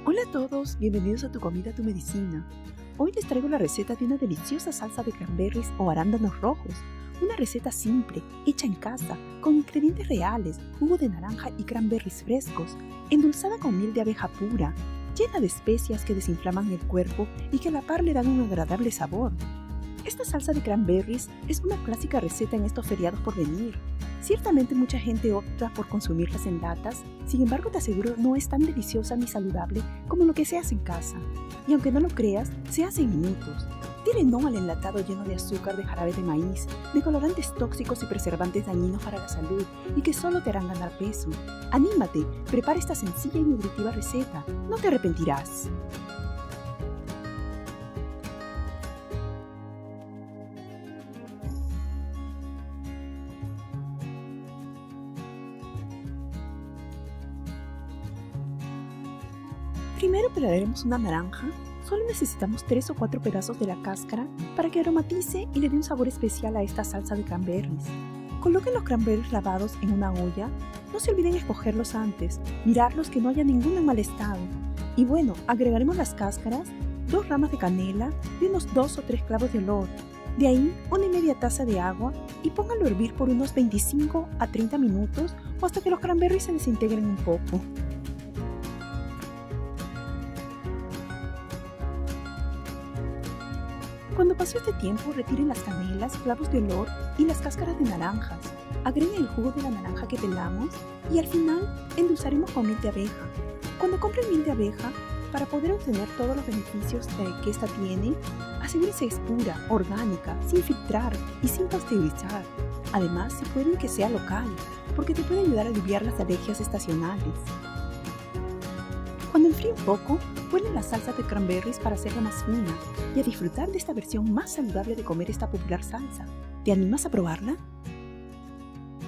Hola a todos, bienvenidos a Tu Comida, Tu Medicina. Hoy les traigo la receta de una deliciosa salsa de cranberries o arándanos rojos. Una receta simple, hecha en casa, con ingredientes reales, jugo de naranja y cranberries frescos, endulzada con miel de abeja pura, llena de especias que desinflaman el cuerpo y que a la par le dan un agradable sabor. Esta salsa de cranberries es una clásica receta en estos feriados por venir. Ciertamente mucha gente opta por consumirlas en latas, sin embargo te aseguro no es tan deliciosa ni saludable como lo que se hace en casa. Y aunque no lo creas, se hace en minutos. Dile no al enlatado lleno de azúcar, de jarabe de maíz, de colorantes tóxicos y preservantes dañinos para la salud y que solo te harán ganar peso. ¡Anímate! Prepara esta sencilla y nutritiva receta. No te arrepentirás. Primero pelaremos una naranja. Solo necesitamos 3 o 4 pedazos de la cáscara para que aromatice y le dé un sabor especial a esta salsa de cranberries. Coloquen los cranberries lavados en una olla. No se olviden escogerlos antes, mirarlos que no haya ninguno en mal estado. Y bueno, agregaremos las cáscaras, 2 ramas de canela y unos 2 o 3 clavos de olor. De ahí, una media taza de agua y pónganlo a hervir por unos 25 a 30 minutos o hasta que los cranberries se desintegren un poco. Cuando pase este tiempo, retiren las canelas, clavos de olor y las cáscaras de naranjas. Agreguen el jugo de la naranja que pelamos y al final endulzaremos con miel de abeja. Cuando compren miel de abeja, para poder obtener todos los beneficios que esta tiene, asegúrense es pura, orgánica, sin filtrar y sin pasteurizar. Además, si pueden que sea local, porque te puede ayudar a aliviar las alergias estacionales. Cuando enfríe un poco, cuelen la salsa de cranberries para hacerla más fina y a disfrutar de esta versión más saludable de comer esta popular salsa. ¿Te animas a probarla?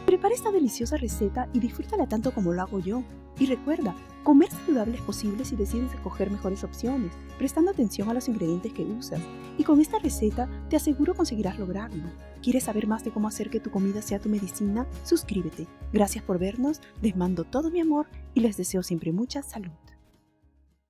Prepara esta deliciosa receta y disfrútala tanto como lo hago yo. Y recuerda, comer saludable es posible si decides escoger mejores opciones, prestando atención a los ingredientes que usas. Y con esta receta te aseguro conseguirás lograrlo. ¿Quieres saber más de cómo hacer que tu comida sea tu medicina? Suscríbete. Gracias por vernos, les mando todo mi amor y les deseo siempre mucha salud.